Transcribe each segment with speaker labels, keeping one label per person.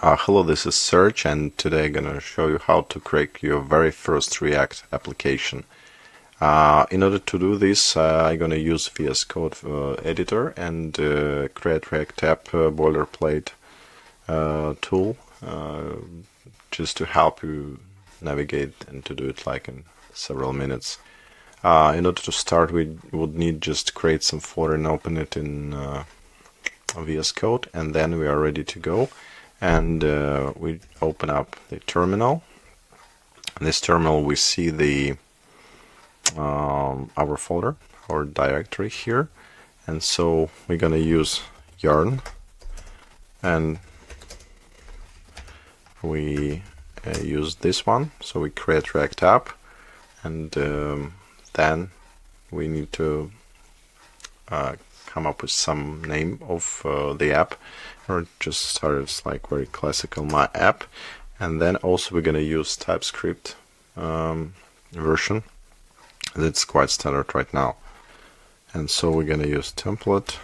Speaker 1: Hello, this is Serge, and today I'm gonna show you how to create your very first React application. In order to do this, I'm gonna use VS Code editor and create React app boilerplate tool just to help you navigate and to do it like in several minutes. In order to start, we would need just to create some folder and open it in VS Code, and then we are ready to go. And we open up the terminal. In this terminal we see the our folder or directory here, and so we're gonna use yarn, and we use this one. So we create React app, and then we need to come up with some name of the app, or just start as like very classical my app. And then also we're gonna use TypeScript version that's quite standard right now. And so we're gonna use template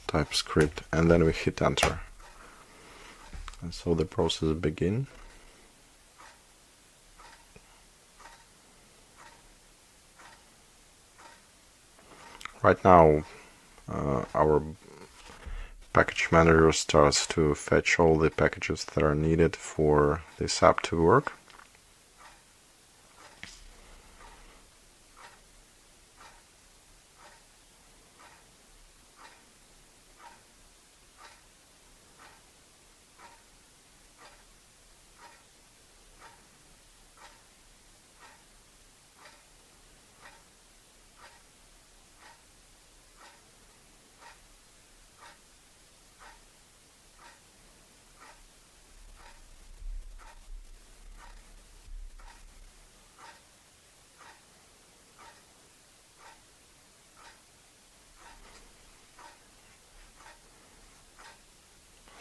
Speaker 1: TypeScript, and then we hit enter, and so the process begins. Right now our package manager starts to fetch all the packages that are needed for this app to work.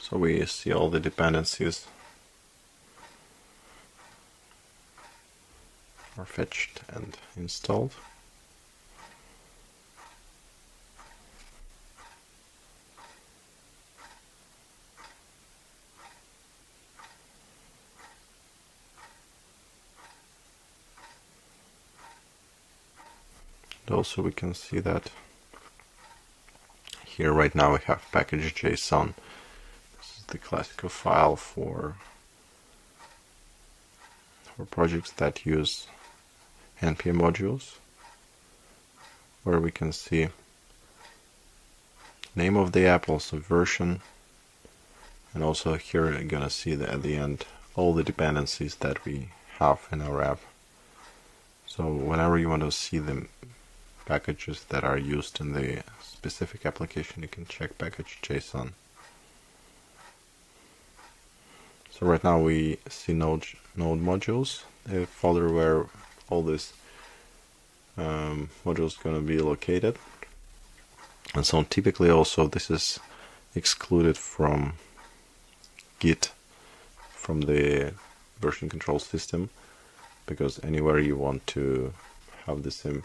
Speaker 1: So we see all the dependencies are fetched and installed. And also we can see that here right now we have package.json. The classical file for projects that use npm modules, where we can see name of the app, also version, and also here you're gonna see that at the end all the dependencies that we have in our app. So whenever you want to see the packages that are used in the specific application, you can check package.json. So right now we see node modules, a folder where all these modules going to be located. And so typically also this is excluded from Git, from the version control system, because anywhere you want to have the same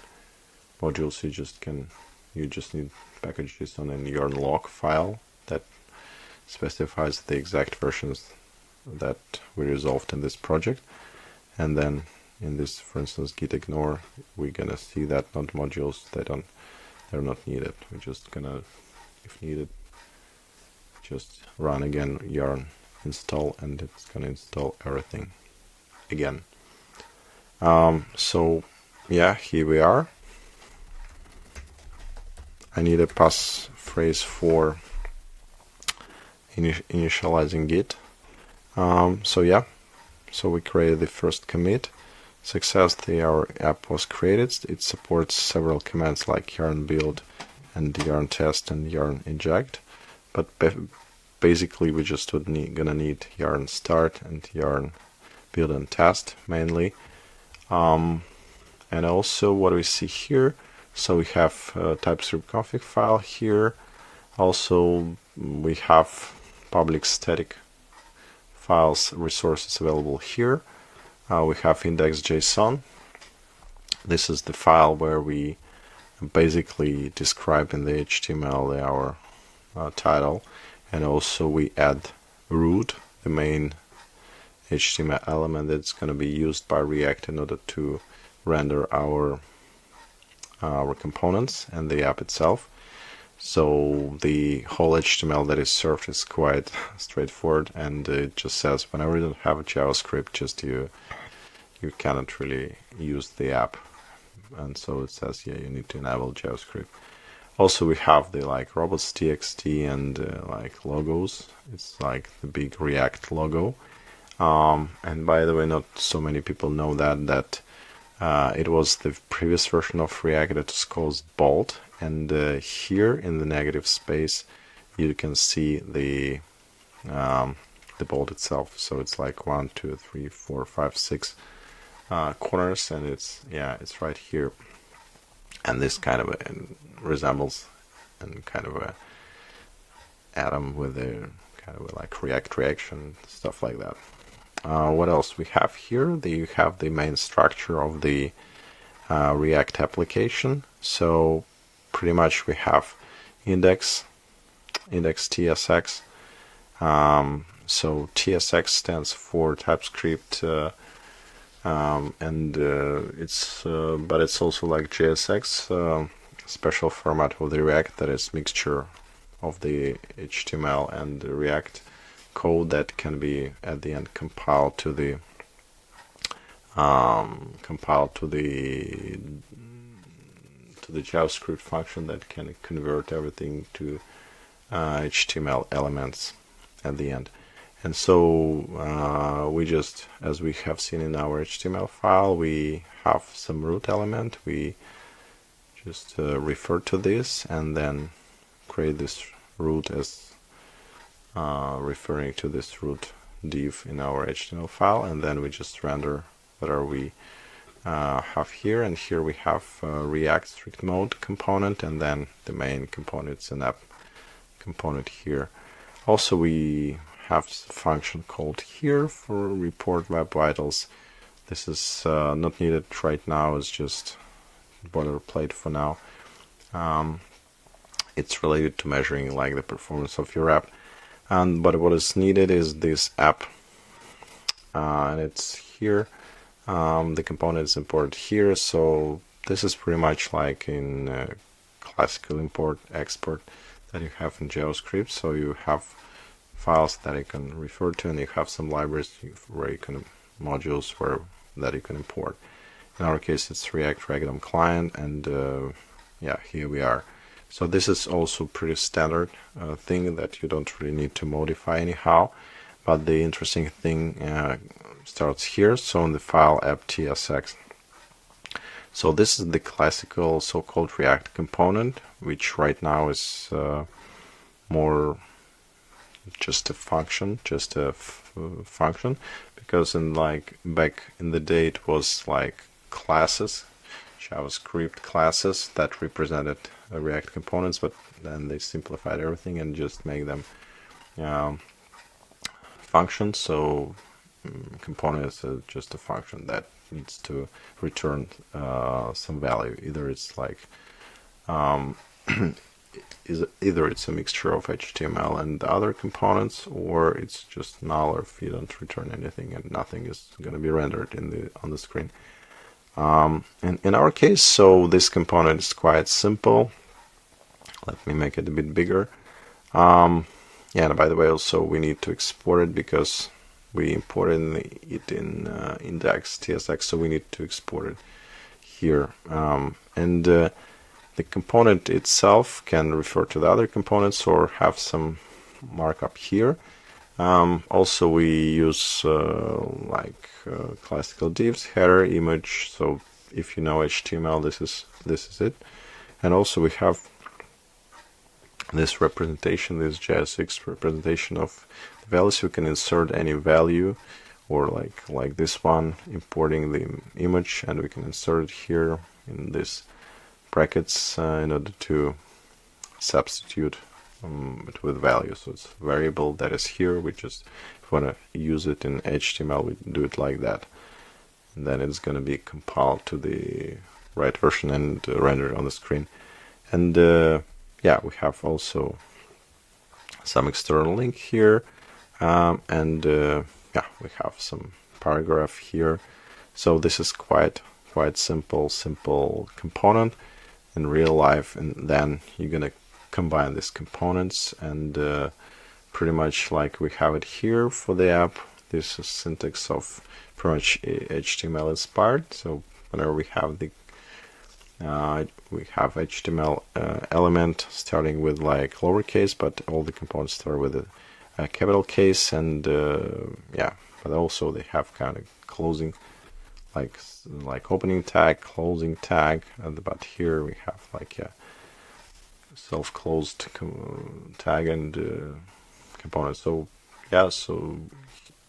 Speaker 1: modules, you just need package.json and yarn log file that specifies the exact versions that we resolved in this project. And then in this, for instance, git ignore, we're gonna see that node modules they're not needed. We're just gonna, if needed, just run again yarn install, and it's gonna install everything again. So yeah, here we are. I need a passphrase for initializing Git. So we created the first commit. Successfully our app was created. It supports several commands like yarn build and yarn test and yarn inject, but basically we just gonna need yarn start and yarn build and test mainly. And also what we see here, so we have a TypeScript config file here. Also we have public static files resources available here. We have index.json. This is the file where we basically describe in the HTML our title, and also we add root, the main HTML element that's going to be used by React in order to render our components and the app itself. So the whole HTML that is served is quite straightforward, and it just says whenever you don't have a JavaScript, just you cannot really use the app, and so it says yeah, you need to enable JavaScript. Also we have the like robots.txt and like logos. It's like the big React logo. And by the way, not so many people know that it was the previous version of React that is called bold, and here in the negative space you can see the bold itself. So it's like 1, 2, 3, 4, 5, 6 corners, and it's right here, and this kind of resembles and kind of a atom with a kind of like React reaction, stuff like that. What else we have here? You have the main structure of the React application. So pretty much we have index.tsx. So TSX stands for TypeScript, and but it's also like JSX, special format of the React that is mixture of the HTML and the React code that can be at the end compiled to the JavaScript function that can convert everything to HTML elements at the end. And so we just, as we have seen in our HTML file, we have some root element. We just refer to this and then create this root as referring to this root div in our HTML file, and then we just render whatever we have here. And here we have React strict mode component, and then the main component is an app component here. Also we have a function called here for report web vitals. This is not needed right now, it's just boilerplate for now. It's related to measuring like the performance of your app. But what is needed is this app, and it's here. The component is imported here, so this is pretty much like in classical import export that you have in JavaScript. So you have files that you can refer to, and you have some libraries where you can modules that you can import. In our case, it's React DOM client, and yeah, here we are. So this is also pretty standard thing that you don't really need to modify anyhow. But the interesting thing starts here. So in the file app.tsx. So this is the classical so-called React component, which right now is more just a function, function, because in like back in the day it was like classes, JavaScript classes that represented React components, but then they simplified everything and just make them functions. So component is just a function that needs to return some value. Either it's like either it's a mixture of HTML and other components, or it's just null, or if you don't return anything and nothing is going to be rendered on the screen. In our case, so this component is quite simple. Let me make it a bit bigger. Yeah, and by the way, also we need to export it because we imported it in index.tsx, so we need to export it here. The component itself can refer to the other components or have some markup here. Also, we use classical divs, header, image. So if you know HTML, this is it. And also we have this representation, this JSX representation of the values. You can insert any value, or like this one, importing the image, and we can insert it here in this brackets in order to substitute it with value. So it's a variable that is here. We just, if we want to use it in HTML, we do it like that, and then it's going to be compiled to the right version and rendered on the screen. And yeah, we have also some external link here, and yeah, we have some paragraph here. So this is quite simple component in real life, and then you're gonna combine these components, and pretty much like we have it here for the app. This is syntax of pretty much HTML inspired. So whenever we have the HTML element starting with like lowercase, but all the components start with a capital case, and yeah, but also they have kind of closing, like opening tag, closing tag, but here we have like a self-closed tag and component. So yeah, so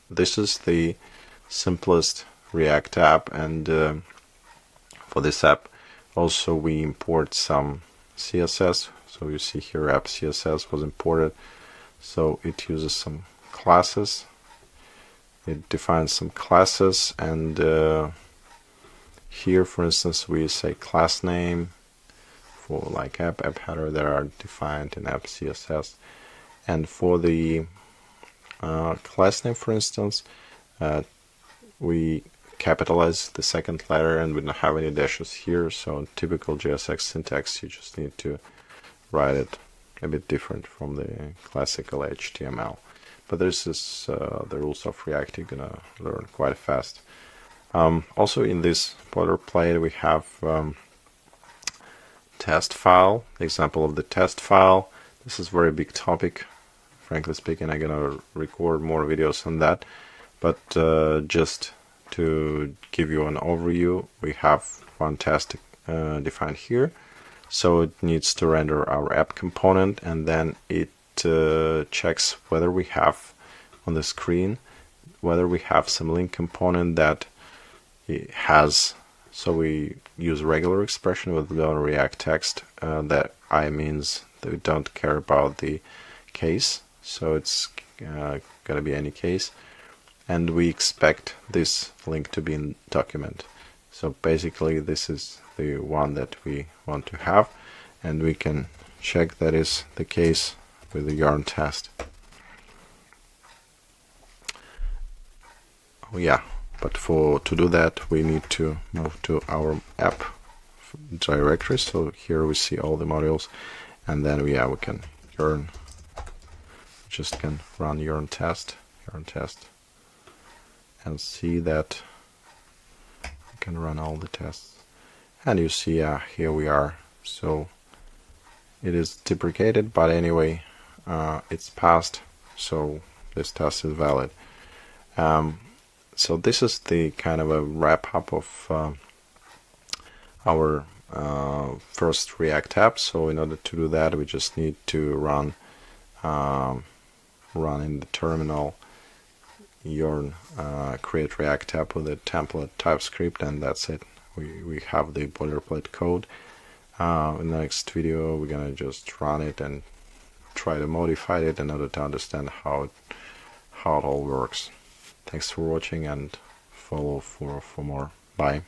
Speaker 1: this is the simplest React app, and for this app also we import some CSS. So you see here app CSS was imported. So it uses some classes. It defines some classes, and here, for instance, we say class name for like app header that are defined in app CSS. And for the class name, for instance, we capitalize the second letter, and we don't have any dashes here. So in typical JSX syntax, you just need to write it a bit different from the classical HTML. But this is the rules of React you're gonna learn quite fast. Also in this boilerplate we have test file, the example of the test file. This is a very big topic. Frankly speaking, I'm gonna record more videos on that. But just to give you an overview, we have one test defined here. So it needs to render our app component, and then it checks whether we have on the screen, whether we have some link component that it has. So we use regular expression with the React text. That I means that we don't care about the case. So it's gonna be any case. And we expect this link to be in document. So basically this is the one that we want to have, and we can check that is the case with the yarn test. Oh yeah, but to do that we need to move to our app directory. So here we see all the modules, and then we can yarn, just can run yarn test, and see that we can run all the tests, and you see here we are. So it is deprecated, but anyway it's passed, so this test is valid. So this is the kind of a wrap up of our first React app. So in order to do that, we just need to run in the terminal yarn create React app with a template TypeScript, and that's it. We have the boilerplate code. In the next video we're gonna just run it and try to modify it in order to understand how it all works. Thanks for watching, and follow for more. Bye.